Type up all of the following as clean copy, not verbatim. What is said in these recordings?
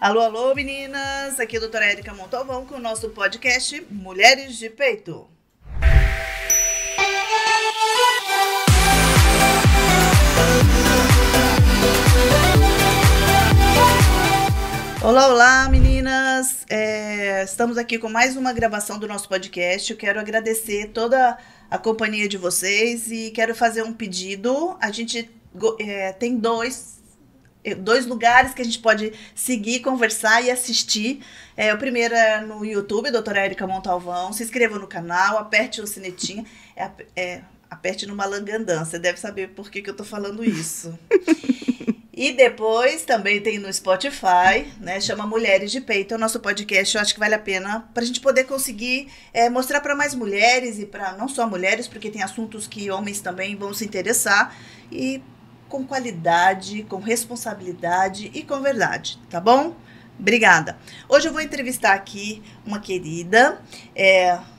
Alô, alô, meninas! Aqui é a doutora Érica Montalvão com o nosso podcast Mulheres de Peito. Olá, olá, meninas! Estamos aqui com mais uma gravação do nosso podcast. Eu quero agradecer toda a companhia de vocês e quero fazer um pedido. A gente tem dois lugares que a gente pode seguir, conversar e assistir. O primeiro é no YouTube, doutora Érica Montalvão. Se inscreva no canal, aperte o sinetinho, aperte no Malangandã. Você deve saber por que eu tô falando isso. E depois também tem no Spotify, né? Chama Mulheres de Peito. É o nosso podcast. Eu acho que vale a pena para a gente poder conseguir mostrar para mais mulheres e para não só mulheres, porque tem assuntos que homens também vão se interessar. E com qualidade, com responsabilidade e com verdade, tá bom? Obrigada. Hoje eu vou entrevistar aqui uma querida,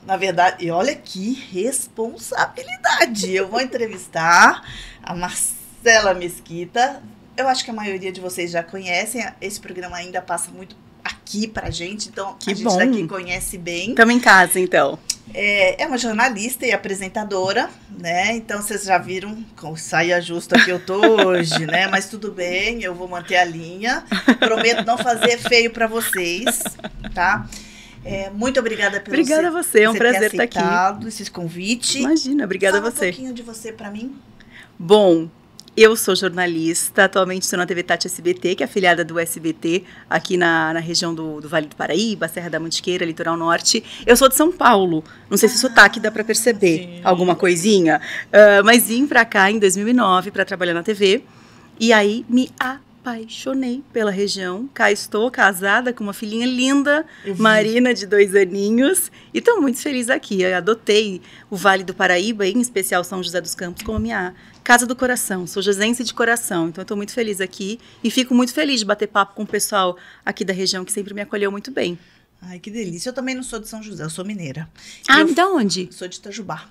na verdade, e olha que responsabilidade. Eu vou entrevistar a Marcela Mesquita. Eu acho que a maioria de vocês já conhecem, esse programa ainda passa muito aqui pra gente, então que a gente bom. daqui conhece bem. Estamos em casa, então. É uma jornalista e apresentadora, né? Então vocês já viram com saia justa que eu tô hoje, né? Mas tudo bem, eu vou manter a linha. Prometo não fazer feio para vocês, tá? Muito obrigada pelo Obrigada a você, é um prazer estar aqui. Esse convite. Imagina, obrigada a você. Fala um pouquinho de você para mim. Bom, eu sou jornalista, atualmente estou na TV Tati SBT, que é afiliada do SBT, aqui na região do Vale do Paraíba, Serra da Mantiqueira, Litoral Norte. Eu sou de São Paulo, não sei se o sotaque dá para perceber alguma coisinha, mas vim para cá em 2009 para trabalhar na TV, e aí me apaixonei pela região. Cá estou casada com uma filhinha linda, Marina, de 2 aninhos, e estou muito feliz aqui. Eu adotei o Vale do Paraíba, em especial São José dos Campos, como minha casa do coração. Sou josense de coração, então estou muito feliz aqui e fico muito feliz de bater papo com o pessoal aqui da região que sempre me acolheu muito bem. Ai, que delícia. Eu também não sou de São José, eu sou mineira. De onde? Sou de Itajubá.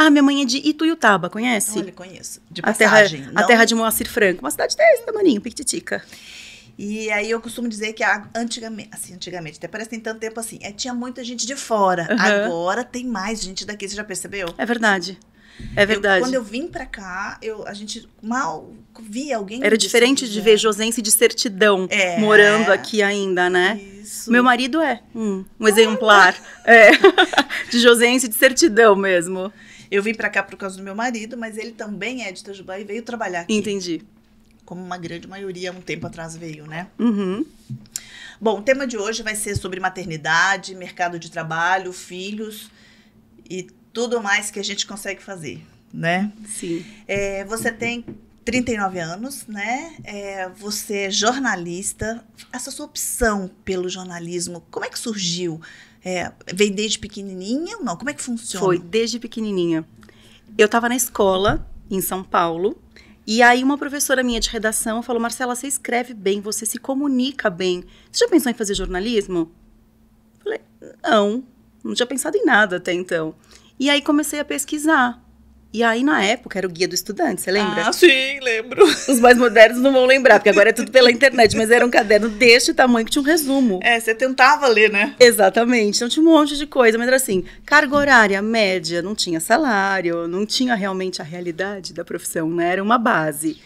Minha mãe é de Ituiutaba, conhece? Olha, conheço. De passagem. A terra de Moacir Franco, uma cidade desse tamaninho, Pictitica. E aí eu costumo dizer que antigamente, até parece que tem tanto tempo assim, tinha muita gente de fora. Agora tem mais gente daqui, você já percebeu? É verdade. É verdade. Quando eu vim pra cá, a gente mal via alguém. Era diferente de ver josense de certidão morando aqui ainda, né? Isso. Meu marido é um exemplar de josense de certidão mesmo. Eu vim pra cá por causa do meu marido, mas ele também é de Itajubá e veio trabalhar aqui. Entendi. Como uma grande maioria, um tempo atrás veio, né? Uhum. Bom, o tema de hoje vai ser sobre maternidade, mercado de trabalho, filhos e tudo mais que a gente consegue fazer, né? Sim. Você tem 39 anos, né? Você é jornalista. Essa sua opção pelo jornalismo, como é que surgiu? Veio desde pequenininha ou não? Como é que funciona? Foi, desde pequenininha. Eu estava na escola, em São Paulo, e aí uma professora minha de redação falou: Marcela, você escreve bem, você se comunica bem. Você já pensou em fazer jornalismo? Falei, não tinha pensado em nada até então. E aí comecei a pesquisar. E aí, na época, era o Guia do Estudante, você lembra? Sim, lembro. Os mais modernos não vão lembrar, porque agora é tudo pela internet, mas era um caderno deste tamanho que tinha um resumo. Você tentava ler, né? Exatamente. Então tinha um monte de coisa, mas era assim, carga horária média, não tinha salário, não tinha realmente a realidade da profissão, né? Era uma base.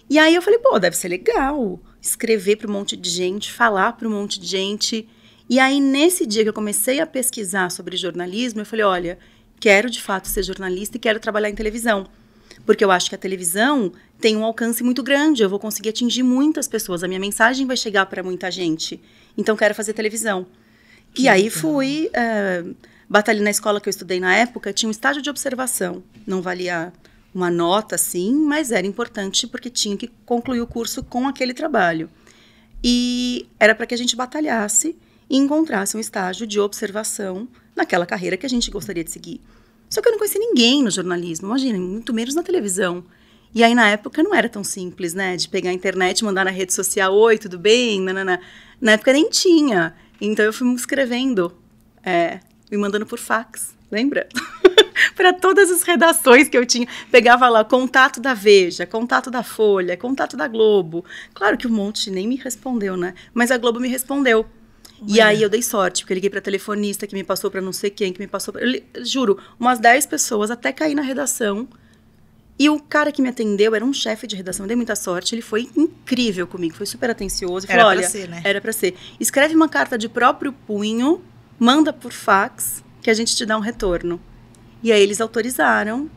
E aí eu falei, deve ser legal escrever para um monte de gente, falar para um monte de gente. E aí, nesse dia que eu comecei a pesquisar sobre jornalismo, eu falei, olha, quero de fato ser jornalista e quero trabalhar em televisão. Porque eu acho que a televisão tem um alcance muito grande, eu vou conseguir atingir muitas pessoas, a minha mensagem vai chegar para muita gente. Então, quero fazer televisão. E aí fui, batalhei na escola que eu estudei na época, tinha um estágio de observação. Não valia uma nota, assim, mas era importante porque tinha que concluir o curso com aquele trabalho. E era para que a gente batalhasse e encontrasse um estágio de observação naquela carreira que a gente gostaria de seguir. Só que eu não conhecia ninguém no jornalismo, imagina, muito menos na televisão. E aí, na época, não era tão simples, né? De pegar a internet, mandar na rede social, oi, tudo bem? Nanana. Na época nem tinha. Então, eu fui me escrevendo, me mandando por fax, lembra? para todas as redações que eu tinha. Pegava lá contato da Veja, contato da Folha, contato da Globo. Claro que um monte nem me respondeu, né? Mas a Globo me respondeu. E aí eu dei sorte, porque eu liguei para telefonista que me passou para não sei quem, que me passou pra... Juro, umas 10 pessoas até cair na redação. E o cara que me atendeu era um chefe de redação, eu dei muita sorte, ele foi incrível comigo, foi super atencioso. Falou, olha, ser, né? Era pra ser. Escreve uma carta de próprio punho, manda por fax, que a gente te dá um retorno. E aí eles autorizaram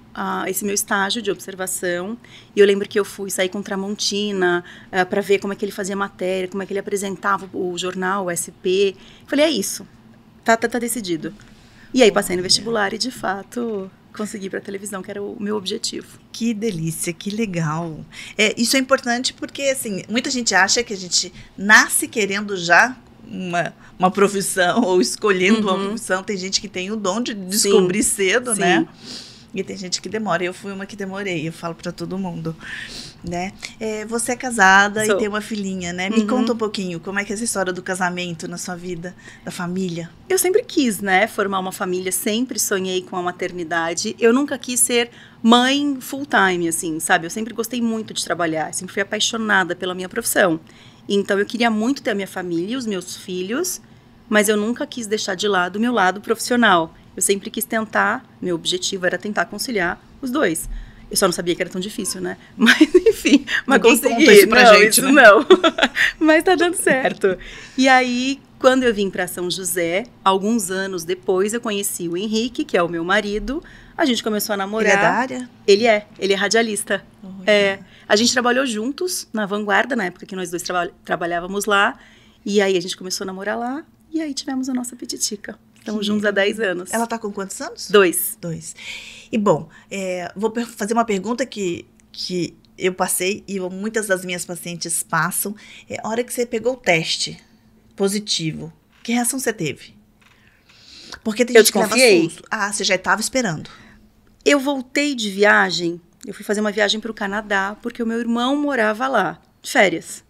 esse meu estágio de observação. E eu lembro que eu saí com Tramontina para ver como é que ele fazia matéria, como é que ele apresentava o jornal, o SP. Falei, é isso, tá decidido. E aí passei no vestibular e, de fato, consegui para a televisão, que era o meu objetivo. Que delícia, que legal. Isso é importante porque, assim, muita gente acha que a gente nasce querendo já uma profissão ou escolhendo uma profissão. Tem gente que tem o dom de descobrir cedo, né? E tem gente que demora. Eu fui uma que demorei, eu falo para todo mundo, né? Você é casada e tem uma filhinha, né? Me conta um pouquinho, como é que é essa história do casamento na sua vida, da família? Eu sempre quis, né, formar uma família, sempre sonhei com a maternidade. Eu nunca quis ser mãe full time, assim, sabe? Eu sempre gostei muito de trabalhar, sempre fui apaixonada pela minha profissão. Então eu queria muito ter a minha família, os meus filhos, mas eu nunca quis deixar de lado o meu lado profissional. Eu sempre quis tentar, meu objetivo era tentar conciliar os dois. Eu só não sabia que era tão difícil, né? Mas, enfim, mas consegui. Isso pra gente, né? Não. Mas tá dando certo. E aí, quando eu vim para São José, alguns anos depois, eu conheci o Henrique, que é o meu marido. A gente começou a namorar. Ele é da área? Ele é radialista. A gente trabalhou juntos na Vanguarda, na época que nós dois trabalhávamos lá. E aí a gente começou a namorar lá. E aí tivemos a nossa pititica. Estamos juntos há 10 anos. Ela tá com quantos anos? 2. E bom, vou fazer uma pergunta que eu passei e muitas das minhas pacientes passam. A hora que você pegou o teste positivo, que reação você teve? Porque tem gente que leva susto. Você já estava esperando. Eu voltei de viagem, eu fui fazer uma viagem para o Canadá, porque o meu irmão morava lá, de férias.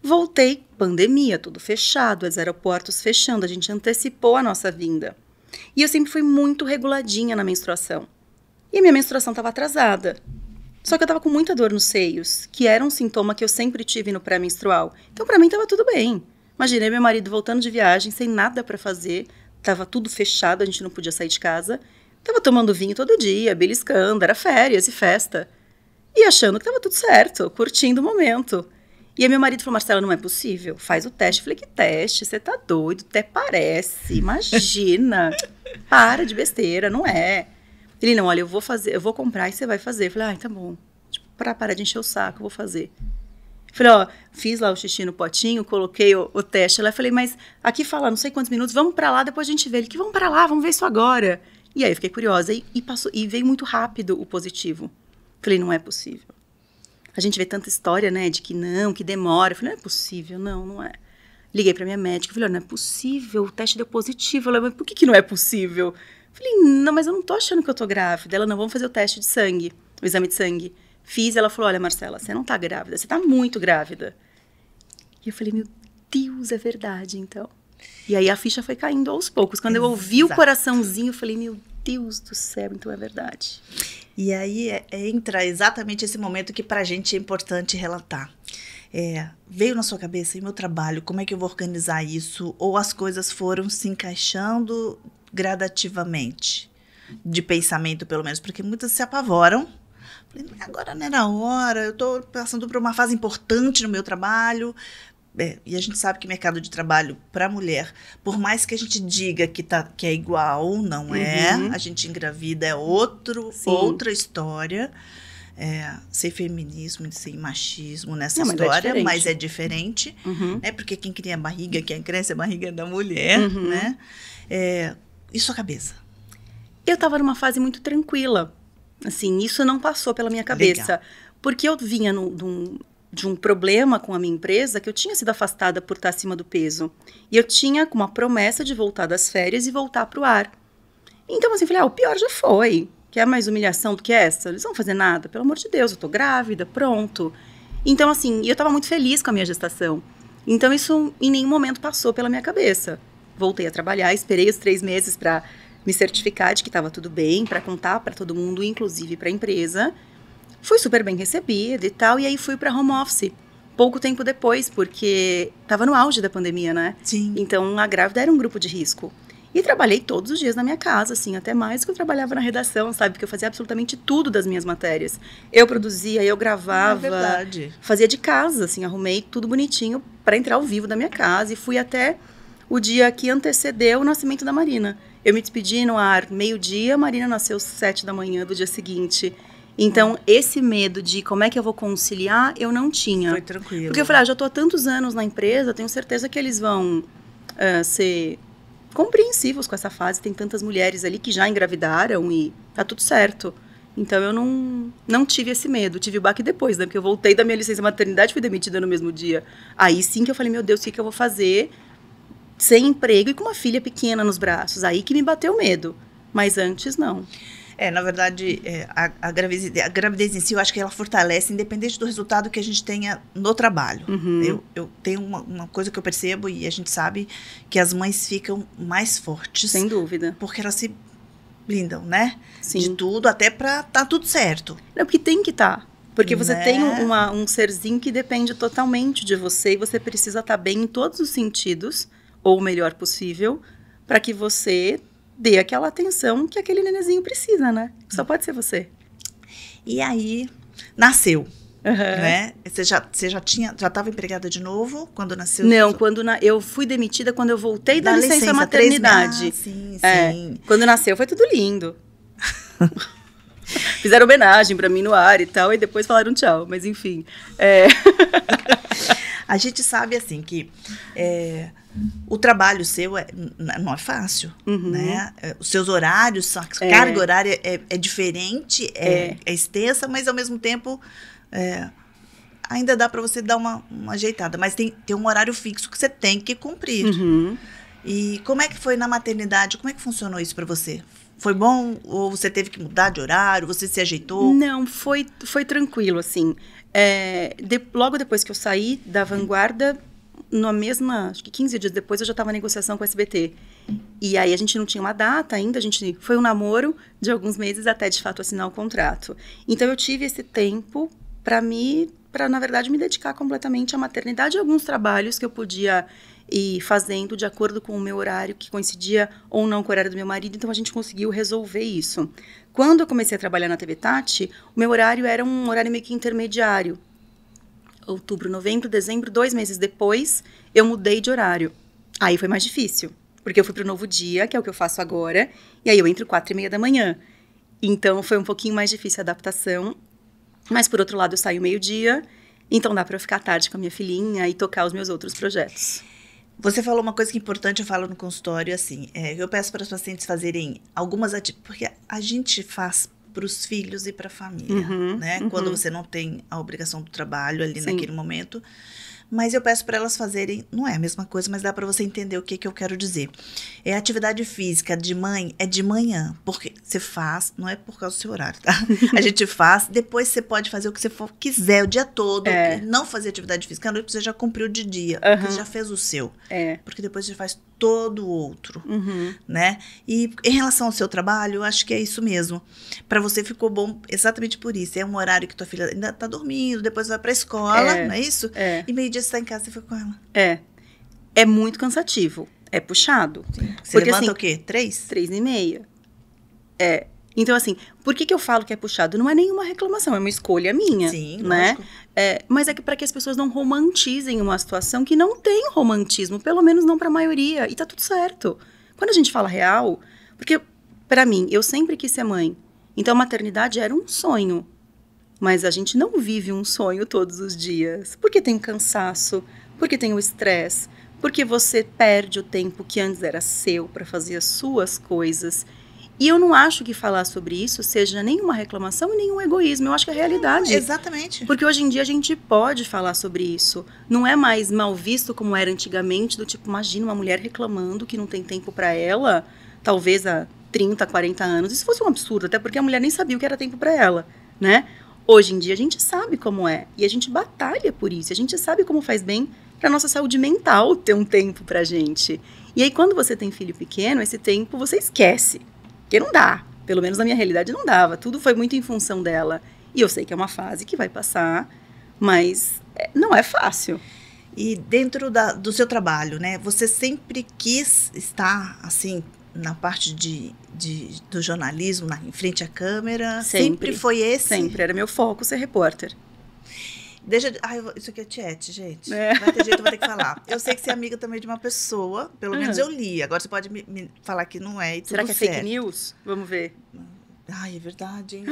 Voltei, pandemia, tudo fechado, os aeroportos fechando, a gente antecipou a nossa vinda. E eu sempre fui muito reguladinha na menstruação. E a minha menstruação estava atrasada. Só que eu estava com muita dor nos seios, que era um sintoma que eu sempre tive no pré-menstrual. Então, para mim, estava tudo bem. Imaginei meu marido voltando de viagem, sem nada para fazer, estava tudo fechado, a gente não podia sair de casa. Estava tomando vinho todo dia, beliscando, era férias e festa. E achando que estava tudo certo, curtindo o momento. E aí meu marido falou, Marcela, não é possível, faz o teste. Eu falei, que teste? Você tá doido, até parece, imagina. Para de besteira, não é. Ele, não, olha, eu vou comprar e você vai fazer. Eu falei, tá bom, tipo, para de encher o saco, eu vou fazer. Eu falei, fiz lá o xixi no potinho, coloquei o teste lá, falei, mas aqui fala não sei quantos minutos, vamos pra lá, depois a gente vê. Ele, que vamos pra lá, vamos ver isso agora. E aí eu fiquei curiosa e veio muito rápido o positivo. Eu falei, não é possível. A gente vê tanta história, né, de que não, que demora. Eu falei, não é possível, não é. Liguei pra minha médica, falei, não é possível, o teste deu positivo. Ela, mas por que não é possível? Eu falei, não, mas eu não tô achando que eu tô grávida. Ela, não, vamos fazer o teste de sangue, o exame de sangue. Fiz, ela falou, olha, Marcela, você não tá grávida, você tá muito grávida. E eu falei, meu Deus, é verdade, então. E aí a ficha foi caindo aos poucos. Quando eu ouvi o coraçãozinho, eu falei, meu Deus do céu, então é verdade. E aí entra exatamente esse momento que pra gente é importante relatar. Veio na sua cabeça, e meu trabalho, como é que eu vou organizar isso? Ou as coisas foram se encaixando gradativamente? De pensamento, pelo menos, porque muitas se apavoram. Falei, agora não era a hora, eu tô passando por uma fase importante no meu trabalho. E a gente sabe que mercado de trabalho para mulher, por mais que a gente diga que é igual, não é. A gente engravida é outra história. Sem feminismo, sem machismo nessa história, mas é diferente. Né? Porque quem cria a barriga, quem cresce a barriga é da mulher. Né? E sua cabeça? Eu estava numa fase muito tranquila. Assim, isso não passou pela minha cabeça. Legal. Porque eu vinha de um problema com a minha empresa, que eu tinha sido afastada por estar acima do peso. E eu tinha uma promessa de voltar das férias e voltar para o ar. Então, assim, falei, o pior já foi. Quer mais humilhação do que essa? Eles não vão fazer nada. Pelo amor de Deus, eu tô grávida, pronto. Então, assim, eu estava muito feliz com a minha gestação. Então, isso em nenhum momento passou pela minha cabeça. Voltei a trabalhar, esperei os 3 meses para me certificar de que estava tudo bem, para contar para todo mundo, inclusive para a empresa. Fui super bem recebida e tal, e aí fui para home office. Pouco tempo depois, porque estava no auge da pandemia, né? Sim. Então, a grávida era um grupo de risco. E trabalhei todos os dias na minha casa, assim, até mais do que eu trabalhava na redação, sabe? Porque eu fazia absolutamente tudo das minhas matérias. Eu produzia, eu gravava. É verdade. Fazia de casa, assim, arrumei tudo bonitinho para entrar ao vivo da minha casa. E fui até o dia que antecedeu o nascimento da Marina. Eu me despedi no ar meio-dia, a Marina nasceu 7 da manhã do dia seguinte. Então, esse medo de como é que eu vou conciliar, eu não tinha. Foi tranquilo. Porque eu falei, já estou há tantos anos na empresa, tenho certeza que eles vão ser compreensivos com essa fase. Tem tantas mulheres ali que já engravidaram e tá tudo certo. Então, eu não tive esse medo. Tive o baque depois, né? Porque eu voltei da minha licença maternidade e fui demitida no mesmo dia. Aí sim que eu falei, meu Deus, o que eu vou fazer sem emprego e com uma filha pequena nos braços? Aí que me bateu o medo. Mas antes, não. Na verdade, a gravidez em si, eu acho que ela fortalece, independente do resultado que a gente tenha no trabalho. Uhum. Eu tenho uma coisa que eu percebo, e a gente sabe que as mães ficam mais fortes. Sem dúvida. Porque elas se blindam, né? Sim. De tudo, até pra tá tudo certo. Não, porque tem que estar. Porque você Né? tem um serzinho que depende totalmente de você, e você precisa estar bem em todos os sentidos, ou o melhor possível, para que você dê aquela atenção que aquele nenenzinho precisa, né? Só pode ser você. E aí, nasceu, Uhum. né? Você já estava empregada de novo quando nasceu? Não, eu fui demitida quando eu voltei da licença 3 maternidade. meses. Sim. Quando nasceu foi tudo lindo. Fizeram homenagem pra mim no ar e tal, e depois falaram tchau, mas enfim. A gente sabe, assim, que o trabalho seu não é fácil, Uhum. né? Os seus horários, a carga horária é diferente, é extensa, mas ao mesmo tempo ainda dá para você dar uma ajeitada. Mas tem um horário fixo que você tem que cumprir. Uhum. E como é que foi na maternidade? Como é que funcionou isso para você? Foi bom ou você teve que mudar de horário? Você se ajeitou? Não, foi tranquilo, assim. Logo depois que eu saí da Vanguarda, acho que 15 dias depois, eu já estava em negociação com o SBT. E aí a gente não tinha uma data ainda, foi um namoro de alguns meses até, de fato, assinar o contrato. Então, eu tive esse tempo para, na verdade, me dedicar completamente à maternidade e alguns trabalhos que eu podia ir fazendo de acordo com o meu horário, que coincidia ou não com o horário do meu marido. Então, a gente conseguiu resolver isso. Quando eu comecei a trabalhar na TV Tati, o meu horário era um horário meio que intermediário. Outubro, novembro, dezembro, 2 meses depois, eu mudei de horário. Aí foi mais difícil, porque eu fui para o Novo Dia, que é o que eu faço agora, e aí eu entro 4h30 da manhã. Então, foi um pouquinho mais difícil a adaptação, mas, por outro lado, eu saio meio-dia, então dá para eu ficar à tarde com a minha filhinha e tocar os meus outros projetos. Você falou uma coisa que é importante, eu falo no consultório, assim, eu peço para os pacientes fazerem algumas atividades, porque a gente faz para os filhos e para a família, né? Uhum. Quando você não tem a obrigação do trabalho ali Sim. naquele momento. Mas eu peço para elas fazerem, não é a mesma coisa, mas dá para você entender o que eu quero dizer. Atividade física de mãe é de manhã, porque você faz, não é por causa do seu horário, tá? A gente faz, depois você pode fazer o que você quiser o dia todo, não fazer atividade física à noite, você já cumpriu de dia, você já fez o seu. Porque depois você faz todo o outro, né? E em relação ao seu trabalho, eu acho que é isso mesmo. Para você ficou bom exatamente por isso. É um horário que tua filha ainda tá dormindo, depois vai pra escola, não é isso? E meio-dia você tá em casa, você fica com ela. É muito cansativo. É puxado. Sim. Você Porque, levanta assim, o quê? 3? 3h30. Então, assim, por que eu falo que é puxado? Não é nenhuma reclamação, é uma escolha minha. Sim, né? lógico. Mas é que para que as pessoas não romantizem uma situação que não tem romantismo, pelo menos não para a maioria, e tá tudo certo. Quando a gente fala real, porque para mim, eu sempre quis ser mãe, então a maternidade era um sonho, mas a gente não vive um sonho todos os dias, porque tem o cansaço, porque tem o estresse, porque você perde o tempo que antes era seu para fazer as suas coisas. E eu não acho que falar sobre isso seja nenhuma reclamação e nenhum egoísmo. Eu acho que é a realidade. Exatamente. Porque hoje em dia a gente pode falar sobre isso. Não é mais mal visto como era antigamente, do tipo, imagina uma mulher reclamando que não tem tempo para ela, talvez há 30, 40 anos. Isso fosse um absurdo, até porque a mulher nem sabia o que era tempo para ela, né? Hoje em dia a gente sabe como é. E a gente batalha por isso. A gente sabe como faz bem para nossa saúde mental ter um tempo pra gente. E aí, quando você tem filho pequeno, esse tempo você esquece. Porque não dá. Pelo menos na minha realidade não dava. Tudo foi muito em função dela. E eu sei que é uma fase que vai passar, mas não é fácil. E dentro do seu trabalho, né? Você sempre quis estar, assim, na parte do jornalismo, em frente à câmera? Sempre foi esse? Sempre. Era meu foco ser repórter. Isso aqui é tiete, gente. Vai ter jeito, eu vou ter que falar. Eu sei que você é amiga também de uma pessoa, pelo menos eu li. Agora você pode me falar que não é. Será que é fake news? Vamos ver. Ai, é verdade, hein?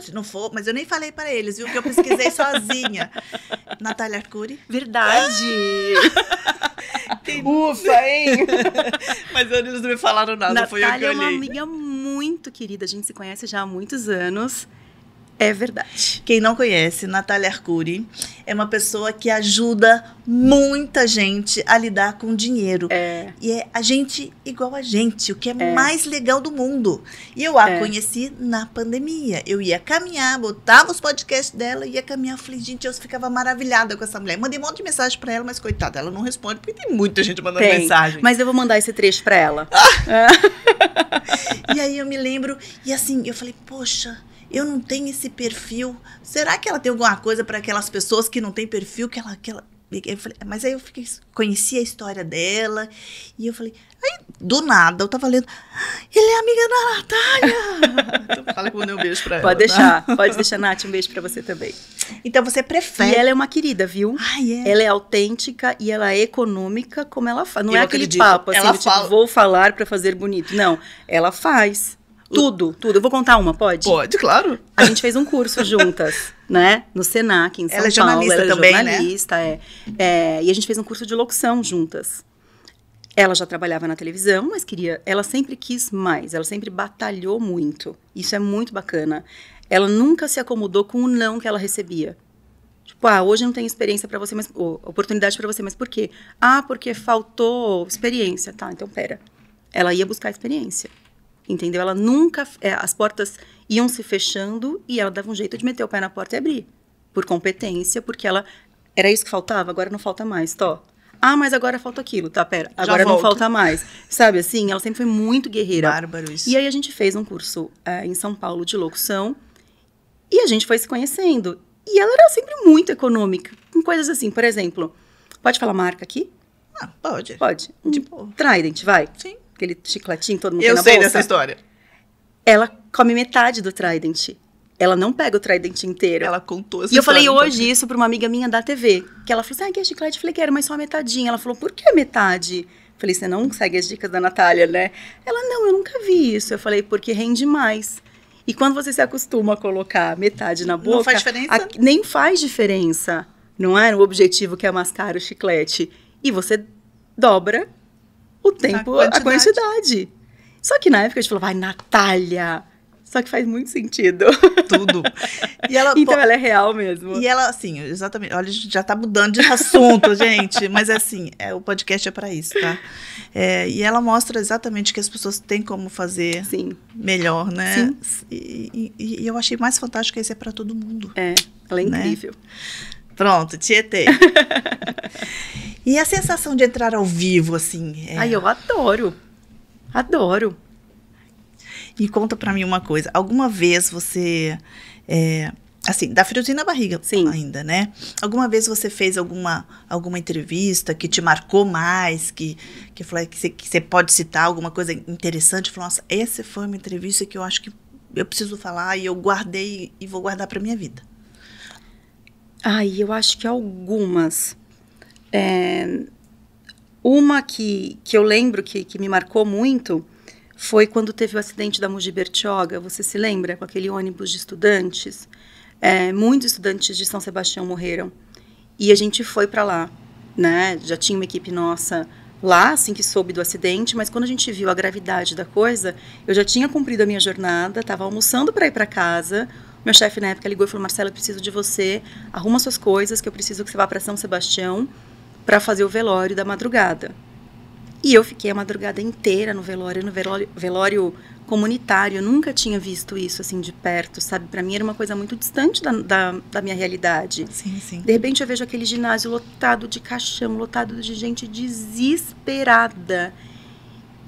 Se não for, mas eu nem falei para eles, viu? Que eu pesquisei sozinha. Natália Arcuri. Verdade! Ufa, hein? Mas eles não me falaram nada, Natália foi eu que olhei. É uma amiga muito querida, a gente se conhece já há muitos anos. É verdade. Quem não conhece, Natália Arcuri é uma pessoa que ajuda muita gente a lidar com dinheiro. E é a gente igual a gente, o que é mais legal do mundo. E eu a conheci na pandemia. Eu ia caminhar, botava os podcasts dela, ia caminhar. Falei, gente, eu ficava maravilhada com essa mulher. Mandei um monte de mensagem pra ela, mas coitada, ela não responde, porque tem muita gente mandando mensagem. Mas eu vou mandar esse trecho pra ela. E aí eu me lembro, e assim, eu falei, poxa, eu não tenho esse perfil. Será que ela tem alguma coisa para aquelas pessoas que não têm perfil? Eu falei, mas aí eu conheci a história dela. E eu falei, aí do nada eu tava lendo, ele é amiga da Natália. Então fala que eu mandei um beijo pra ela. Pode deixar, Nath, um beijo pra você também. Então você prefere. E ela é uma querida, viu? É. Ela é autêntica e ela é econômica como ela faz. Não eu é aquele acredito. papo assim, ela do tipo, vou falar pra fazer bonito. Não, ela faz. Tudo. Eu vou contar uma, pode? Pode, claro. A gente fez um curso juntas, né? No Senac, em São Ela é Paulo. jornalista Ela é também, jornalista, né? E a gente fez um curso de locução juntas. Ela já trabalhava na televisão, mas ela sempre quis mais. Ela sempre batalhou muito. Isso é muito bacana. Ela nunca se acomodou com o não que ela recebia. Tipo, hoje não tem experiência para você, mas oportunidade para você, mas por quê? Porque faltou experiência. Tá, então pera. Ela ia buscar experiência. Entendeu? Ela nunca... as portas iam se fechando e ela dava um jeito de meter o pé na porta e abrir. Por competência, porque ela... Era isso que faltava? Agora não falta mais, mas agora falta aquilo. Tá, pera. Agora não falta mais. Sabe assim? Ela sempre foi muito guerreira. Bárbaro isso. E aí a gente fez um curso em São Paulo de locução e a gente foi se conhecendo. E ela era sempre muito econômica. Com coisas assim, por exemplo... Pode falar marca aqui? Pode. Pode. Tipo... Trident, vai? Sim. Aquele chicletinho todo mundo tem na bolsa. Eu sei bolsa. dessa história. Ela come metade do Trident. Ela não pega o Trident inteiro. Ela contou essa história. E eu falei hoje isso pra uma amiga minha da TV. Que ela falou assim, que é chiclete? Eu falei, quero, mas só a metadinha. Ela falou, por que metade? Eu falei, você não segue as dicas da Natália, né? Ela, não, eu nunca vi isso. Eu falei, porque rende mais. E quando você se acostuma a colocar metade na boca... Não faz diferença? Nem faz diferença. Não é o objetivo que é mascar o chiclete. E você dobra o tempo, a quantidade. Só que na época a gente falou, vai, Natália. Só que faz muito sentido. Tudo. E ela, então ela é real mesmo. E ela, assim, exatamente. Olha, a gente já tá mudando de assunto, gente. Mas assim, o podcast é pra isso, tá? E ela mostra exatamente que as pessoas têm como fazer melhor, né? Sim. E eu achei mais fantástico que isso é pra todo mundo. Ela é incrível. Pronto, tietei. E a sensação de entrar ao vivo, assim? Eu adoro. Adoro. E conta pra mim uma coisa. Alguma vez você... assim, dá friozinho na barriga ainda, né? Alguma vez você fez alguma entrevista que te marcou mais, que você pode citar alguma coisa interessante? Falou, nossa, essa foi uma entrevista que eu acho que eu preciso falar e eu guardei e vou guardar pra minha vida. Eu acho que algumas. Uma que eu lembro que me marcou muito foi quando teve o acidente da Mogi Bertioga. Você se lembra? Com aquele ônibus de estudantes. Muitos estudantes de São Sebastião morreram. E a gente foi para lá, né? Já tinha uma equipe nossa lá, assim que soube do acidente, mas quando a gente viu a gravidade da coisa, eu já tinha cumprido a minha jornada, estava almoçando para ir para casa. Meu chefe na época ligou e falou, Marcela, eu preciso de você, arruma suas coisas, que eu preciso que você vá para São Sebastião para fazer o velório da madrugada. E eu fiquei a madrugada inteira no velório comunitário. Eu nunca tinha visto isso assim de perto, sabe? Para mim era uma coisa muito distante da minha realidade. Sim, sim. De repente eu vejo aquele ginásio lotado de caixão, lotado de gente desesperada.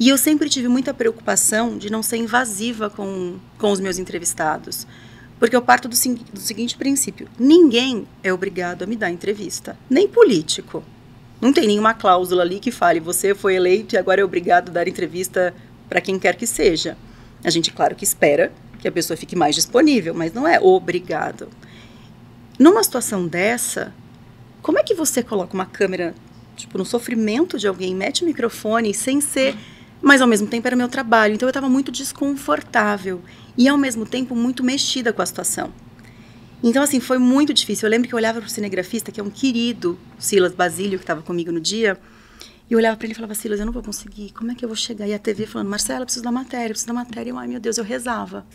E eu sempre tive muita preocupação de não ser invasiva com os meus entrevistados. Porque eu parto do seguinte princípio: ninguém é obrigado a me dar entrevista, nem político. Não tem nenhuma cláusula ali que fale, você foi eleito e agora é obrigado a dar entrevista para quem quer que seja. A gente, claro, que espera que a pessoa fique mais disponível, mas não é obrigado. Numa situação dessa, como é que você coloca uma câmera, tipo, no sofrimento de alguém, mete o microfone sem ser... Mas, ao mesmo tempo, era meu trabalho. Então, eu estava muito desconfortável. E, ao mesmo tempo, muito mexida com a situação. Então, assim, foi muito difícil. Eu lembro que eu olhava para o cinegrafista, que é um querido, Silas Basílio, que estava comigo no dia. E eu olhava para ele e falava, Silas, eu não vou conseguir. Como é que eu vou chegar? E a TV falando, Marcela, preciso da matéria, preciso da matéria. E eu, ai, meu Deus, eu rezava.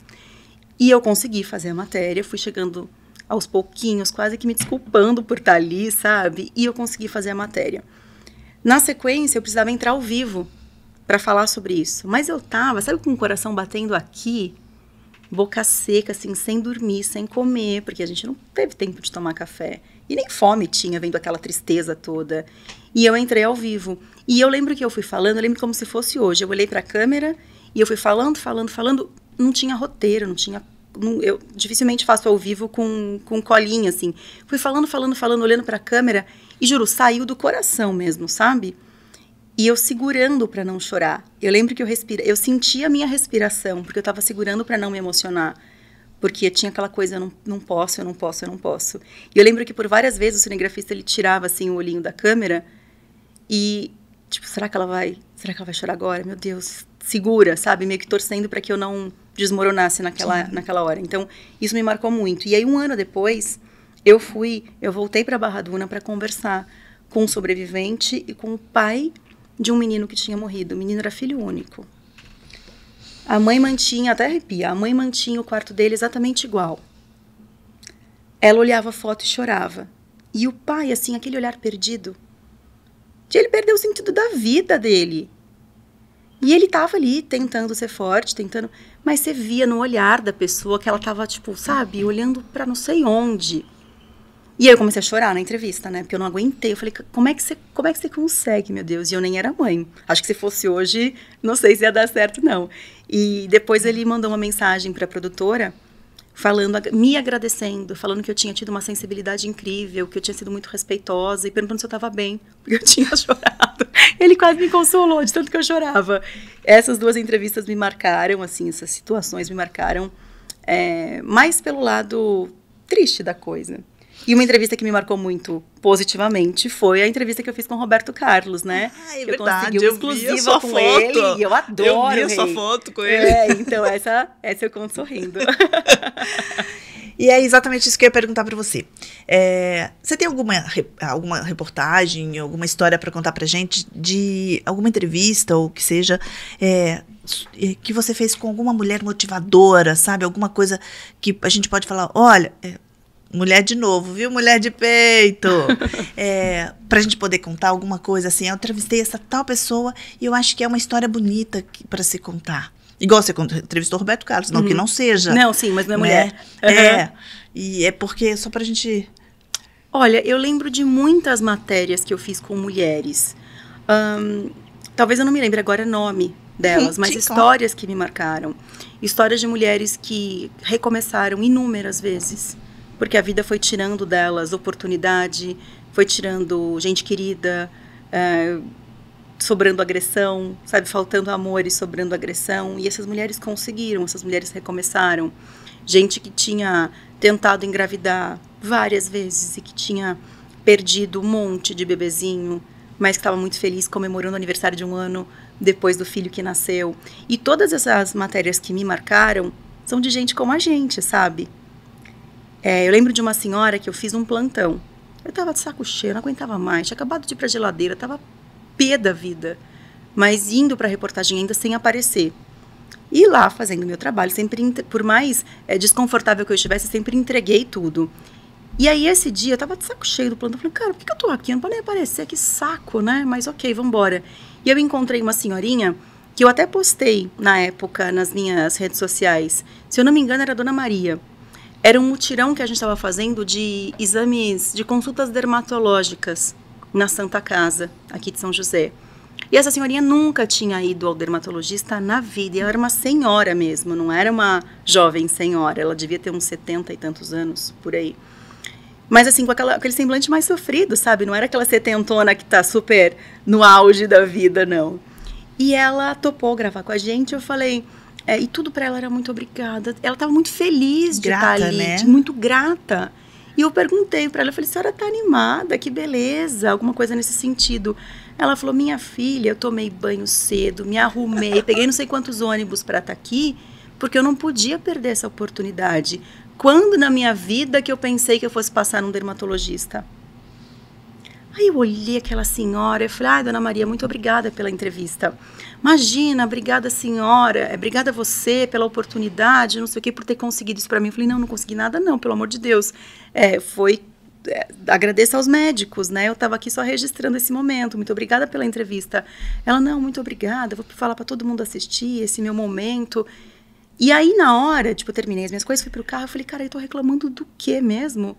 E eu consegui fazer a matéria. Fui chegando aos pouquinhos, quase que me desculpando por estar ali, sabe? E eu consegui fazer a matéria. Na sequência, eu precisava entrar ao vivo para falar sobre isso. Mas eu tava, sabe, com o coração batendo aqui, boca seca, assim, sem dormir, sem comer, porque a gente não teve tempo de tomar café. E nem fome tinha, vendo aquela tristeza toda. E eu entrei ao vivo. E eu lembro que eu fui falando, eu lembro como se fosse hoje. Eu olhei para a câmera e eu fui falando. Não tinha roteiro, não tinha... eu dificilmente faço ao vivo com colinha, assim. Fui falando, olhando para a câmera. E juro, saiu do coração mesmo, sabe? E eu segurando para não chorar. Eu lembro que eu sentia a minha respiração, porque eu estava segurando para não me emocionar. Porque tinha aquela coisa, eu não posso. E eu lembro que por várias vezes o cinegrafista, ele tirava assim o olhinho da câmera e, tipo, será que ela vai chorar agora? Meu Deus, segura, sabe? Meio que torcendo para que eu não desmoronasse naquela hora. Então, isso me marcou muito. E aí, um ano depois, eu voltei para Barra Duna para conversar com um sobrevivente e com o pai de um menino que tinha morrido. O menino era filho único. A mãe mantinha, até arrepia, a mãe mantinha o quarto dele exatamente igual. Ela olhava a foto e chorava. E o pai, assim, aquele olhar perdido, de ele perdeu o sentido da vida dele. E ele tava ali tentando ser forte, mas você via no olhar da pessoa que ela tava, tipo, sabe, olhando pra não sei onde. E aí eu comecei a chorar na entrevista, né? Porque eu não aguentei. Eu falei, como é que você consegue, meu Deus? E eu nem era mãe. Acho que se fosse hoje, não sei se ia dar certo, não. E depois ele mandou uma mensagem para a produtora, me agradecendo, falando que eu tinha tido uma sensibilidade incrível, que eu tinha sido muito respeitosa, e perguntando se eu estava bem, porque eu tinha chorado. Ele quase me consolou de tanto que eu chorava. Essas duas entrevistas me marcaram, assim, essas situações me marcaram, mais pelo lado triste da coisa. E uma entrevista que me marcou muito positivamente foi a entrevista que eu fiz com o Roberto Carlos, né? Ah, é que verdade. Eu consegui uma exclusiva com ele. E eu adoro. Eu vi a sua foto com ele. Então essa eu conto sorrindo. E é exatamente isso que eu ia perguntar para você. Você tem alguma reportagem, alguma história para contar pra gente de alguma entrevista ou que seja que você fez com alguma mulher motivadora, sabe? Alguma coisa que a gente pode falar, olha... mulher de novo, viu? Mulher de peito. Pra gente poder contar alguma coisa assim. Eu entrevistei essa tal pessoa e eu acho que é uma história bonita para se contar. Igual você entrevistou o Roberto Carlos, não que não seja. Não, sim, mas não é mulher. E é porque só pra gente... Olha, eu lembro de muitas matérias que eu fiz com mulheres. Talvez eu não me lembre agora o nome delas, mas histórias que me marcaram. Histórias de mulheres que recomeçaram inúmeras vezes. Porque a vida foi tirando delas oportunidade, foi tirando gente querida, sobrando agressão, sabe, faltando amor e sobrando agressão. E essas mulheres conseguiram, essas mulheres recomeçaram. Gente que tinha tentado engravidar várias vezes e que tinha perdido um monte de bebezinho, mas que estava muito feliz comemorando o aniversário de 1 ano depois do filho que nasceu. E todas essas matérias que me marcaram são de gente como a gente, sabe? Eu lembro de uma senhora que eu fiz um plantão. Eu estava de saco cheio, não aguentava mais. Tinha acabado de ir para a geladeira, estava pé da vida. Mas indo para a reportagem ainda sem aparecer. E lá, fazendo meu trabalho, sempre, por mais desconfortável que eu estivesse, sempre entreguei tudo. E aí, esse dia, eu estava de saco cheio do plantão. Eu falei, cara, por que eu estou aqui? Eu não pode nem aparecer, que saco, né? Mas ok, vamos embora. E eu encontrei uma senhorinha que eu até postei, na época, nas minhas redes sociais. Se eu não me engano, era a Dona Maria. Era um mutirão que a gente estava fazendo de exames, de consultas dermatológicas na Santa Casa, aqui de São José. E essa senhorinha nunca tinha ido ao dermatologista na vida. E ela era uma senhora mesmo, não era uma jovem senhora. Ela devia ter uns 70 e tantos anos, por aí. Mas assim, com aquele semblante mais sofrido, sabe? Não era aquela setentona que tá super no auge da vida, não. E ela topou gravar com a gente. Eu falei... e tudo pra ela era muito obrigada. Ela tava muito feliz de estar ali, né? Muito grata. E eu perguntei pra ela, eu falei, a senhora tá animada? Que beleza, alguma coisa nesse sentido. Ela falou, minha filha, eu tomei banho cedo, me arrumei, peguei não sei quantos ônibus pra estar aqui, porque eu não podia perder essa oportunidade. Quando na minha vida que eu pensei que eu fosse passar num dermatologista? Aí eu olhei aquela senhora e falei, ai, dona Maria, muito obrigada pela entrevista. Imagina, obrigada senhora, obrigada a você pela oportunidade, não sei o que, por ter conseguido isso para mim. Eu falei, não consegui nada não, pelo amor de Deus. Agradeço aos médicos, né? Eu estava aqui só registrando esse momento, muito obrigada pela entrevista. Ela, não, muito obrigada, vou falar para todo mundo assistir esse meu momento. E aí na hora, eu terminei as minhas coisas, fui pro carro, eu falei, cara, eu tô reclamando do quê mesmo?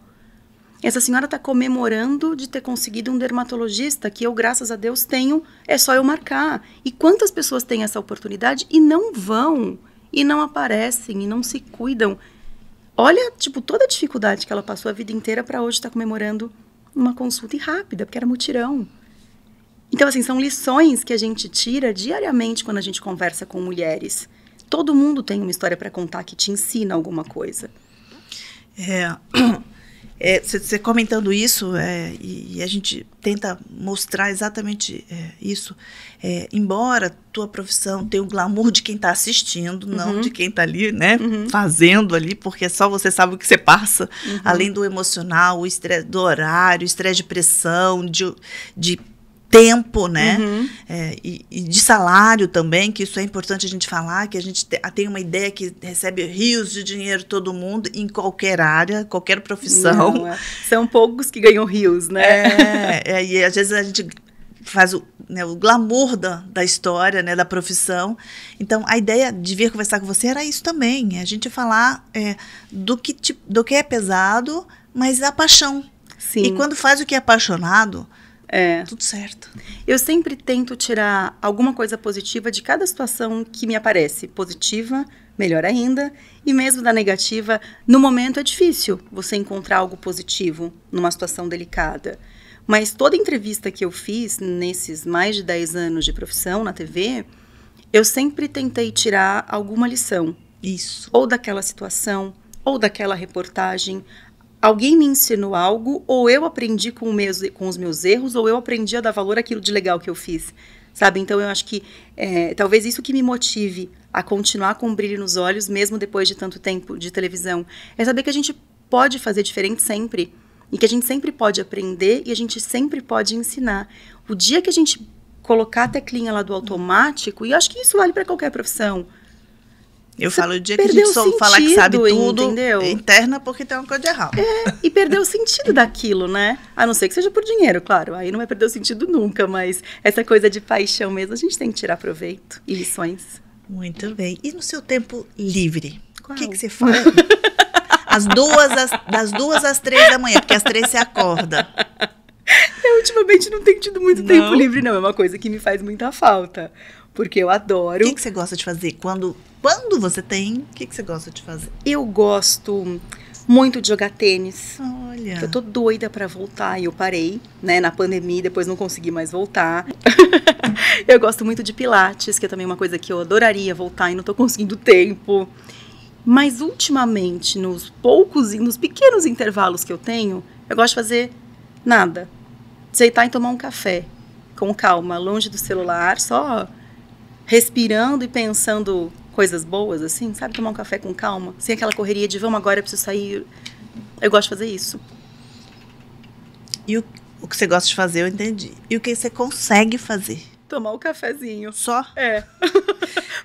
Essa senhora está comemorando de ter conseguido um dermatologista que eu, graças a Deus, tenho, é só eu marcar. E quantas pessoas têm essa oportunidade e não vão, e não aparecem, e não se cuidam? Olha, toda a dificuldade que ela passou a vida inteira para hoje estar comemorando uma consulta rápida, porque era mutirão. Então, assim, são lições que a gente tira diariamente quando a gente conversa com mulheres. Todo mundo tem uma história para contar que te ensina alguma coisa. Você comentando isso, e a gente tenta mostrar exatamente isso, embora tua profissão tenha o glamour de quem está assistindo, não de quem está ali, né, fazendo ali, porque só você sabe o que você passa, além do emocional, o estresse do horário, o estresse de pressão, de tempo, né? E de salário também, que isso é importante a gente falar, que a gente tem uma ideia que recebe rios de dinheiro todo mundo, em qualquer área, qualquer profissão. Não, são poucos que ganham rios, né? E às vezes a gente faz o glamour da história, né, da profissão. Então, a ideia de vir conversar com você era isso também, a gente falar do que é pesado, mas a paixão. Sim. E quando faz o que é apaixonado, tudo certo. Eu sempre tento tirar alguma coisa positiva de cada situação que me aparece. Positiva, melhor ainda. E mesmo da negativa, no momento é difícil você encontrar algo positivo numa situação delicada. Mas toda entrevista que eu fiz nesses mais de 10 anos de profissão na TV, eu sempre tentei tirar alguma lição. Isso. Ou daquela situação, ou daquela reportagem. Alguém me ensinou algo, ou eu aprendi com os meus erros, ou eu aprendi a dar valor àquilo de legal que eu fiz, sabe? Então, eu acho que talvez isso que me motive a continuar com um brilho nos olhos, mesmo depois de tanto tempo de televisão, é saber que a gente pode fazer diferente sempre, e que a gente sempre pode aprender, e a gente sempre pode ensinar. O dia que a gente colocar a teclinha lá do automático, e eu acho que isso vale para qualquer profissão, eu falo, o dia que a gente só falar que sabe tudo, entendeu? Interna porque tem uma coisa de errado. E perdeu o sentido daquilo, né? A não ser que seja por dinheiro, claro. Aí não vai perder o sentido nunca, mas essa coisa de paixão mesmo, a gente tem que tirar proveito e lições. Muito bem. E no seu tempo livre? Qual? O que você faz? Das 2 às 3 da manhã, porque às 3 você acorda. Eu ultimamente não tenho tido muito tempo livre, não. É uma coisa que me faz muita falta. Porque eu adoro. O que você gosta de fazer? Quando você tem, o que você gosta de fazer? Eu gosto muito de jogar tênis. Olha. Eu tô doida pra voltar e eu parei, né, na pandemia, depois não consegui mais voltar. Eu gosto muito de pilates, que é também uma coisa que eu adoraria voltar e não tô conseguindo tempo. Mas ultimamente, nos pequenos intervalos que eu tenho, eu gosto de fazer nada. Deitar e tomar um café, com calma, longe do celular, só respirando e pensando coisas boas, assim, sabe? Tomar um café com calma, sem aquela correria de vamos agora, eu preciso sair. Eu gosto de fazer isso. E o que você gosta de fazer, eu entendi. E o que você consegue fazer? Tomar um cafezinho. Só?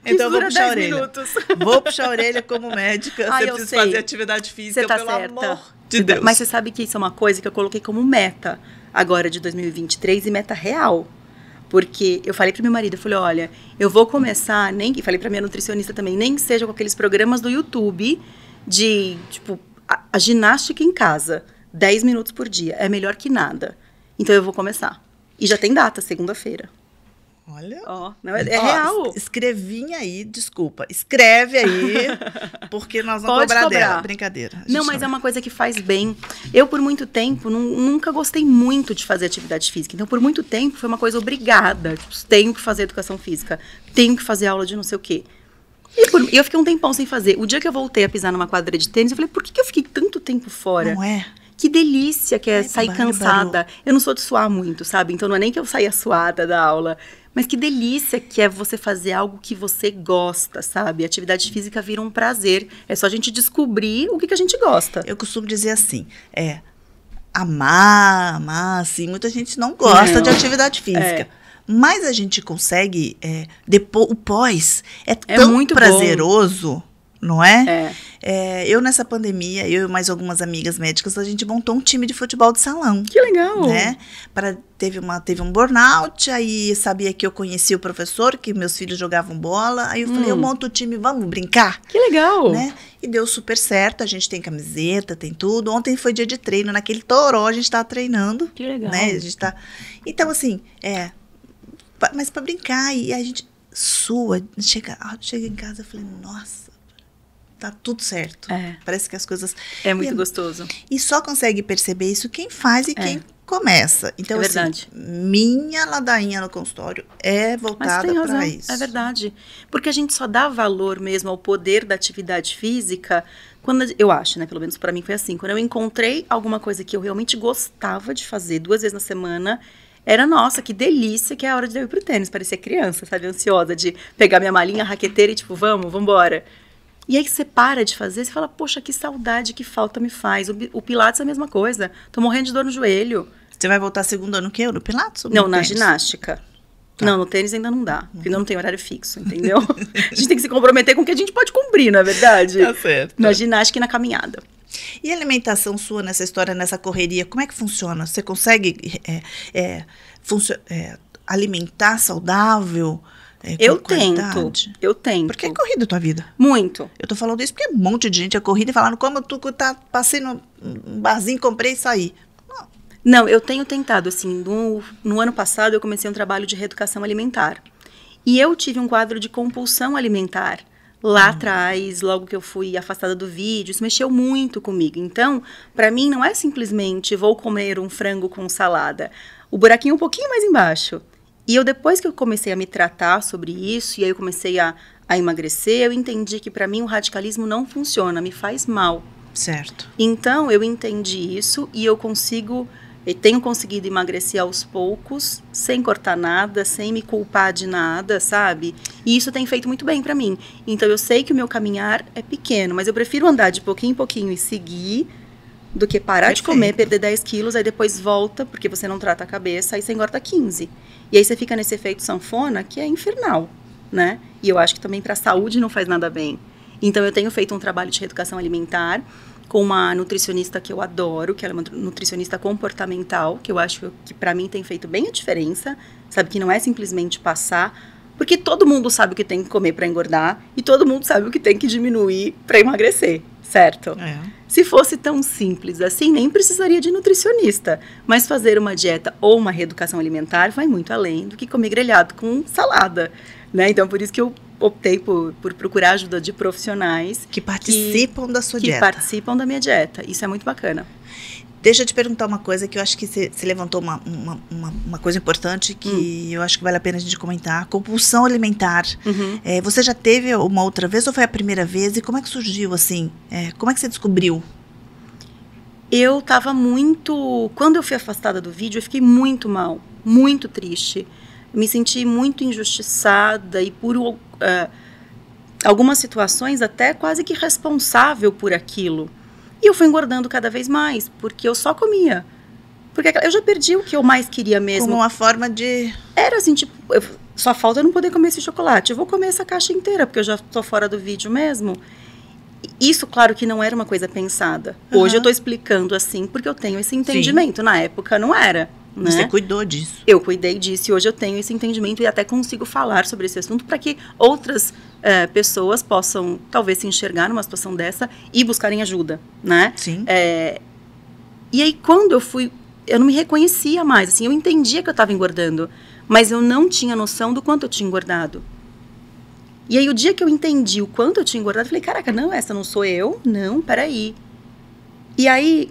Então eu vou puxar a orelha. Minutos. Vou puxar a orelha como médica. Você eu precisa sei. fazer atividade física, você tá pelo certa. amor de Deus. Mas você sabe que isso é uma coisa que eu coloquei como meta agora de 2023 e meta real. Porque eu falei pro meu marido, eu falei, olha, eu vou começar, e falei pra minha nutricionista também, nem que seja com aqueles programas do YouTube de, a ginástica em casa, 10 minutos por dia, é melhor que nada. Então eu vou começar. E já tem data, segunda-feira. Olha. Ó, não, é real. Escrevinha aí, desculpa. Escreve aí, porque nós vamos cobrar dela. Brincadeira. Não, mas é uma coisa que faz bem. Eu, por muito tempo, nunca gostei muito de fazer atividade física. Então, por muito tempo, foi uma coisa obrigada. Tipo, tenho que fazer educação física. Tenho que fazer aula de não sei o quê. E eu fiquei um tempão sem fazer. O dia que eu voltei a pisar numa quadra de tênis, eu falei, por que eu fiquei tanto tempo fora? Não é? Que delícia que é sair cansada. Eu não sou de suar muito, sabe? Então, não é nem que eu saia suada da aula. Mas que delícia que é você fazer algo que você gosta, sabe? A atividade física vira um prazer. É só a gente descobrir o que a gente gosta. Eu costumo dizer assim, amar, assim, muita gente não gosta de atividade física. Mas a gente consegue, depois, o pós é tão muito prazeroso, bom. Não é? Eu nessa pandemia, eu e mais algumas amigas médicas, a gente montou um time de futebol de salão. Que legal! Né? Teve um burnout, aí sabia que eu conhecia o professor, que meus filhos jogavam bola, aí eu falei, eu monto o time, vamos brincar? Que legal! Né? E deu super certo, a gente tem camiseta, tem tudo. Ontem foi dia de treino, naquele toró a gente estava treinando. Que legal! Né? A gente tá... Então, assim, mas para brincar, e a gente sua, chega em casa, eu falei, nossa, tá tudo certo. Parece que as coisas... É muito gostoso. E só consegue perceber isso quem faz e quem começa. Então, verdade. Assim, minha ladainha no consultório é voltada para isso. É verdade. Porque a gente só dá valor mesmo ao poder da atividade física quando, eu acho, né? Pelo menos para mim foi assim. Quando eu encontrei alguma coisa que eu realmente gostava de fazer 2 vezes na semana... Era, nossa, que delícia que é a hora de eu ir pro tênis. Parecia criança, sabe? Ansiosa de pegar minha malinha raqueteira e tipo, vamos embora. E aí que você para de fazer, você fala, poxa, que saudade, que falta me faz. O Pilates é a mesma coisa. Tô morrendo de dor no joelho. Você vai voltar segunda no quê? No Pilates? Ou não, no na tênis? Ginástica. Tá. Não, no tênis ainda não dá, porque não tem horário fixo, entendeu? A gente tem que se comprometer com o que a gente pode cumprir, não é verdade? Tá certo. Na ginástica e na caminhada. E a alimentação sua nessa história, nessa correria, como é que funciona? Você consegue alimentar saudável? Eu tento. Porque é corrida a tua vida. Muito. Eu tô falando isso porque um monte de gente é corrida e falando como tu passei no barzinho, comprei e saí. Não, eu tenho tentado, assim, no ano passado eu comecei um trabalho de reeducação alimentar. E eu tive um quadro de compulsão alimentar. Lá atrás, logo que eu fui afastada do vídeo, isso mexeu muito comigo. Então, para mim, não é simplesmente vou comer um frango com salada. O buraquinho é um pouquinho mais embaixo. E depois que eu comecei a me tratar sobre isso, e aí eu comecei a emagrecer, eu entendi que para mim o radicalismo não funciona, me faz mal. Certo. Então, eu entendi isso e eu tenho conseguido emagrecer aos poucos, sem cortar nada, sem me culpar de nada, sabe? E isso tem feito muito bem pra mim. Então, eu sei que o meu caminhar é pequeno, mas eu prefiro andar de pouquinho em pouquinho e seguir do que parar de comer, perder 10 quilos, aí depois volta, porque você não trata a cabeça, aí você engorda 15. E aí você fica nesse efeito sanfona, que é infernal, né? E eu acho que também pra saúde não faz nada bem. Então, eu tenho feito um trabalho de reeducação alimentar, com uma nutricionista que eu adoro, que ela é uma nutricionista comportamental, que eu acho que para mim tem feito bem a diferença, sabe? Que não é simplesmente passar, porque todo mundo sabe o que tem que comer para engordar e todo mundo sabe o que tem que diminuir para emagrecer, certo? Se fosse tão simples assim, nem precisaria de nutricionista, mas fazer uma dieta ou uma reeducação alimentar vai muito além do que comer grelhado com salada, né? Então, por isso que eu optei por procurar ajuda de profissionais que participam da sua dieta. Que participam da minha dieta. Isso é muito bacana. Deixa eu te perguntar uma coisa que eu acho que você levantou uma coisa importante que eu acho que vale a pena a gente comentar. Compulsão alimentar. Você já teve uma outra vez ou foi a primeira vez? E como é que surgiu, assim? Como é que você descobriu? Eu estava muito... Quando eu fui afastada do vídeo, eu fiquei muito mal. Muito triste. Me senti muito injustiçada e por algumas situações até quase que responsável por aquilo. E eu fui engordando cada vez mais, porque eu só comia. Porque eu já perdi o que eu mais queria mesmo. Como uma forma de... Era assim, tipo, só falta eu não poder comer esse chocolate. Eu vou comer essa caixa inteira, porque eu já tô fora do vídeo mesmo. Isso, claro, que não era uma coisa pensada. Hoje eu tô explicando assim, porque eu tenho esse entendimento. Sim. Na época não era. Né? Você cuidou disso. Eu cuidei disso e hoje eu tenho esse entendimento e até consigo falar sobre esse assunto para que outras pessoas possam, talvez, se enxergar numa situação dessa e buscarem ajuda, né? Sim. E aí, quando eu fui eu não me reconhecia mais, assim, eu entendia que eu estava engordando, mas eu não tinha noção do quanto eu tinha engordado. E aí, o dia que eu entendi o quanto eu tinha engordado, eu falei, caraca, não, essa não sou eu? Não, peraí. E aí,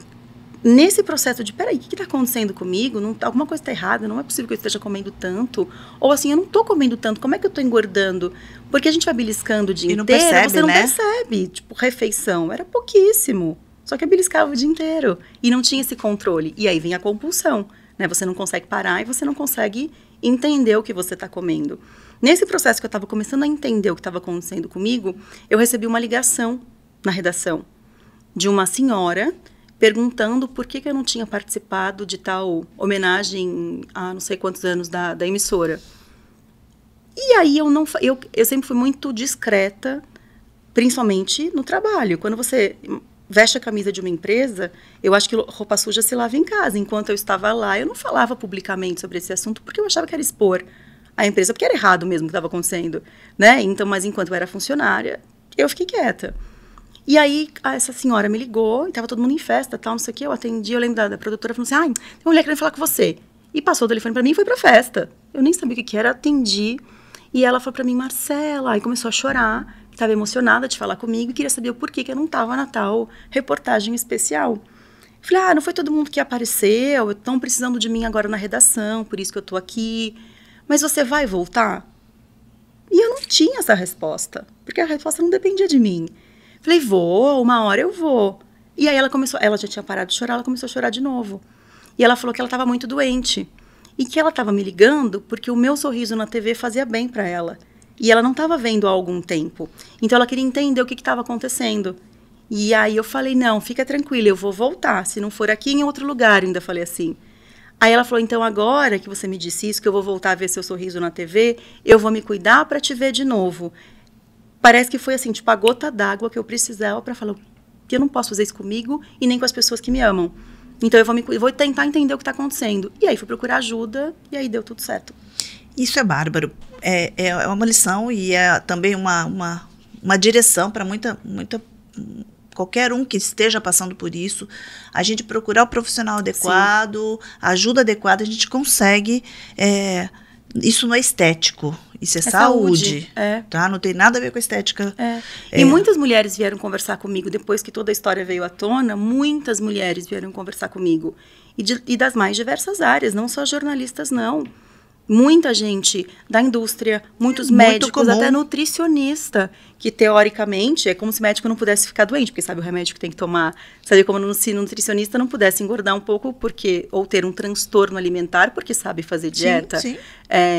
nesse processo de, peraí, o que está acontecendo comigo? Não, alguma coisa está errada, não é possível que eu esteja comendo tanto. Ou assim, eu não estou comendo tanto, como é que eu estou engordando? Porque a gente vai beliscando o dia inteiro, percebe, você não né? percebe. Tipo, refeição, era pouquíssimo. Só que eu beliscava o dia inteiro. E não tinha esse controle. E aí vem a compulsão, né? Você não consegue parar e você não consegue entender o que você está comendo. Nesse processo que eu estava começando a entender o que estava acontecendo comigo, eu recebi uma ligação na redação de uma senhora perguntando por que eu não tinha participado de tal homenagem há não sei quantos anos da emissora. E aí eu sempre fui muito discreta, principalmente no trabalho. Quando você veste a camisa de uma empresa, eu acho que roupa suja se lava em casa. Enquanto eu estava lá, eu não falava publicamente sobre esse assunto porque eu achava que era expor a empresa, porque era errado mesmo o que estava acontecendo, né? Então, mas enquanto eu era funcionária, eu fiquei quieta. E aí, essa senhora me ligou, e estava todo mundo em festa, tal, não sei o quê, eu atendi, eu lembro da produtora, falando assim, ai, tem uma mulher querendo falar com você. E passou o telefone para mim e foi pra festa. Eu nem sabia o que era, atendi, e ela falou para mim, Marcela, aí começou a chorar, estava emocionada de falar comigo, e queria saber o porquê que eu não estava na tal reportagem especial. Falei, não foi todo mundo que apareceu, estão precisando de mim agora na redação, por isso que eu estou aqui. Mas você vai voltar? E eu não tinha essa resposta, porque a resposta não dependia de mim. Falei, vou, uma hora eu vou. E aí ela já tinha parado de chorar, ela começou a chorar de novo. E ela falou que ela estava muito doente. E que ela estava me ligando porque o meu sorriso na TV fazia bem para ela. E ela não estava vendo há algum tempo. Então ela queria entender o que estava acontecendo. E aí eu falei, não, fica tranquila, eu vou voltar. Se não for aqui, em outro lugar, eu ainda falei assim. Aí ela falou, então agora que você me disse isso, que eu vou voltar a ver seu sorriso na TV, eu vou me cuidar para te ver de novo. Parece que foi assim, tipo, a gota d'água que eu precisava para falar que eu não posso fazer isso comigo e nem com as pessoas que me amam. Então eu vou tentar entender o que está acontecendo. E aí fui procurar ajuda e aí deu tudo certo. Isso é bárbaro. É uma lição e é também uma direção para qualquer um que esteja passando por isso. A gente procurar o profissional adequado, a ajuda adequada, a gente consegue. Isso não é estético, isso é saúde. Tá? Não tem nada a ver com estética. E muitas mulheres vieram conversar comigo, depois que toda a história veio à tona, muitas mulheres vieram conversar comigo. E das mais diversas áreas, não só jornalistas, não. Muita gente da indústria, muitos médicos, até nutricionista, que teoricamente é como se o médico não pudesse ficar doente, porque sabe o remédio que tem que tomar, sabe como se o nutricionista não pudesse engordar um pouco ou ter um transtorno alimentar porque sabe fazer dieta. Sim.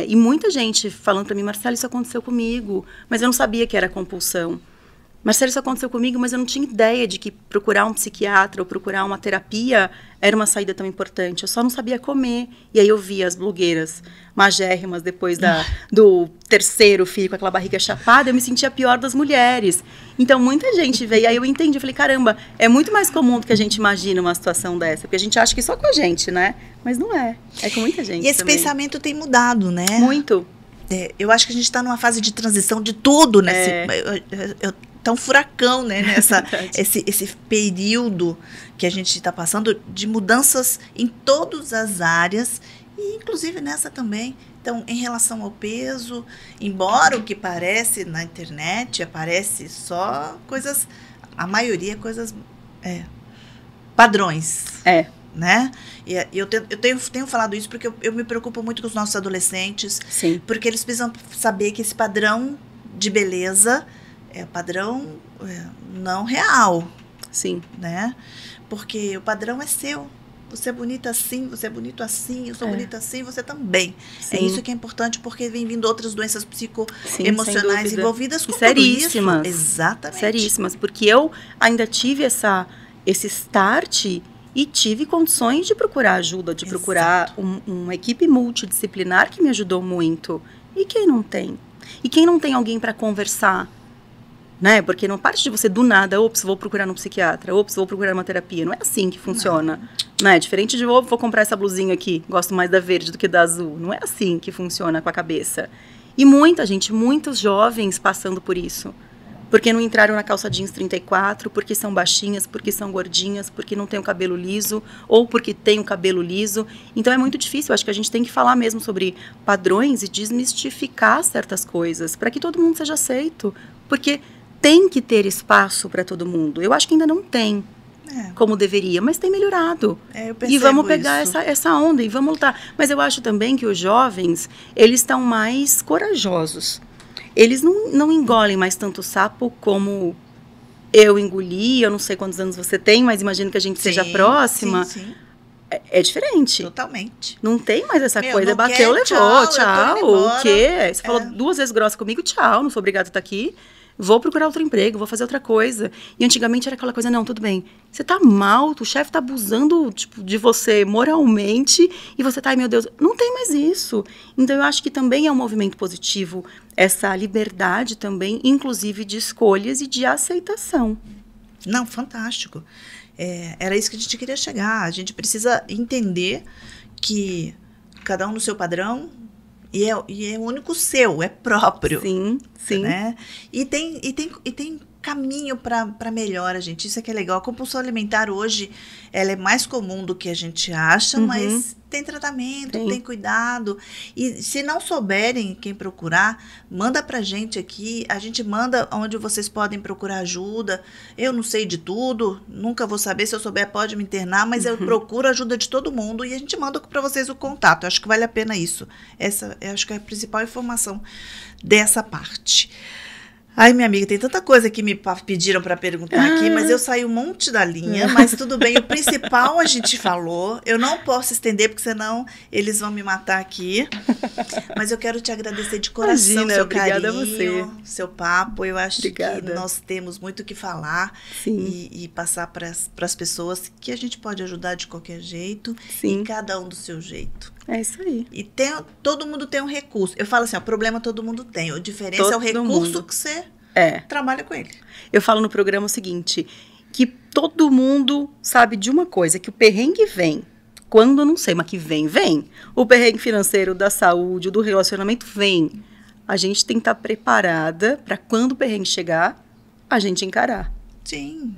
E muita gente falando para mim, Marcela, isso aconteceu comigo, mas eu não sabia que era compulsão. Marcelo, isso aconteceu comigo, mas eu não tinha ideia de que procurar um psiquiatra ou procurar uma terapia era uma saída tão importante. Eu só não sabia comer. E aí eu via as blogueiras magérrimas depois do terceiro filho com aquela barriga chapada, eu me sentia a pior das mulheres. Então muita gente veio, aí eu entendi, eu falei, caramba, é muito mais comum do que a gente imagina uma situação dessa, porque a gente acha que só com a gente, né? Mas não é, é com muita gente. E esse pensamento tem mudado, né? Muito. Eu acho que a gente está numa fase de transição de tudo, né? Tá um furacão, né? Esse período que a gente está passando de mudanças em todas as áreas, e inclusive nessa também. Então, em relação ao peso, embora o que parece na internet, aparece só coisas, a maioria coisas padrões. Né? E eu tenho falado isso porque eu me preocupo muito com os nossos adolescentes. Sim. Porque eles precisam saber que esse padrão de beleza é padrão não real. Sim. Né? Porque o padrão é seu. Você é bonita assim, você é bonito assim, eu sou bonita assim, você também. Sim. É isso que é importante, porque vem vindo outras doenças psicoemocionais envolvidas com seríssimas. Tudo isso. Exatamente. Seríssimas, porque eu ainda tive esse start e tive condições de procurar ajuda, de procurar uma equipe multidisciplinar que me ajudou muito. E quem não tem? E quem não tem alguém para conversar? Né? Porque não parte de você do nada, ops, vou procurar um psiquiatra, ops, vou procurar uma terapia. Não é assim que funciona. Não é diferente de, vou comprar essa blusinha aqui, gosto mais da verde do que da azul. Não é assim que funciona com a cabeça. E muita gente, muitos jovens passando por isso. porque não entraram na calça jeans 34, porque são baixinhas, porque são gordinhas, porque não tem o cabelo liso, ou porque tem o cabelo liso. Então é muito difícil, eu acho que a gente tem que falar mesmo sobre padrões e desmistificar certas coisas, para que todo mundo seja aceito, porque tem que ter espaço para todo mundo. Eu acho que ainda não tem, como deveria, mas tem melhorado. Eu percebo e vamos pegar isso. essa onda e vamos lutar. Mas eu acho também que os jovens, eles estão mais corajosos. Eles não engolem mais tanto sapo como eu engoli. Eu não sei quantos anos você tem, mas imagino que a gente seja próxima. Sim. É diferente. Totalmente. Não tem mais essa coisa. não Bateu, quer, levou, tchau. tchau. O quê? Você falou 2 vezes grossa comigo, tchau. Não sou obrigada a estar aqui. Vou procurar outro emprego, vou fazer outra coisa. E antigamente era aquela coisa, não, tudo bem. Você tá mal, o chefe tá abusando de você moralmente e você tá, ai meu Deus, não tem mais isso. Então eu acho que também é um movimento positivo essa liberdade também, inclusive de escolhas e de aceitação. Não, fantástico. Era isso que a gente queria chegar. A gente precisa entender que cada um no seu padrão, e é único seu, é próprio. Sim. Né? E tem caminho para melhora, gente. Isso é que é legal. A compulsão alimentar hoje, ela é mais comum do que a gente acha, mas tem tratamento, tem cuidado. E se não souberem quem procurar, manda pra gente aqui. A gente manda onde vocês podem procurar ajuda. Eu não sei de tudo, nunca vou saber. Se eu souber, pode me internar, mas eu procuro a ajuda de todo mundo e a gente manda para vocês o contato. Eu acho que vale a pena isso. Essa, eu acho que é a principal informação dessa parte. Ai, minha amiga, tem tanta coisa que me pediram para perguntar aqui, mas eu saí um monte da linha, mas tudo bem, o principal a gente falou. Eu não posso estender, porque senão eles vão me matar aqui. Mas eu quero te agradecer de coração. Imagina, seu obrigada carinho, a você. Seu papo. Eu acho Obrigada. que nós temos muito o que falar e passar para as pessoas que a gente pode ajudar de qualquer jeito. Sim. E cada um do seu jeito. É isso aí. E todo mundo tem um recurso. Eu falo assim, o problema todo mundo tem. A diferença é o recurso que você trabalha com ele. Eu falo no programa o seguinte, que todo mundo sabe de uma coisa, que o perrengue vem. Quando eu não sei, mas que vem. O perrengue financeiro, da saúde, do relacionamento, vem. A gente tem que estar preparada para quando o perrengue chegar, a gente encarar. Sim.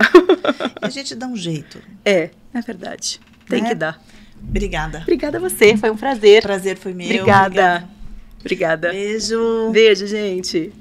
E a gente dá um jeito. É verdade. Tem que dar. Obrigada. Obrigada a você, foi um prazer. Prazer foi meu. Obrigada. Beijo. Beijo, gente.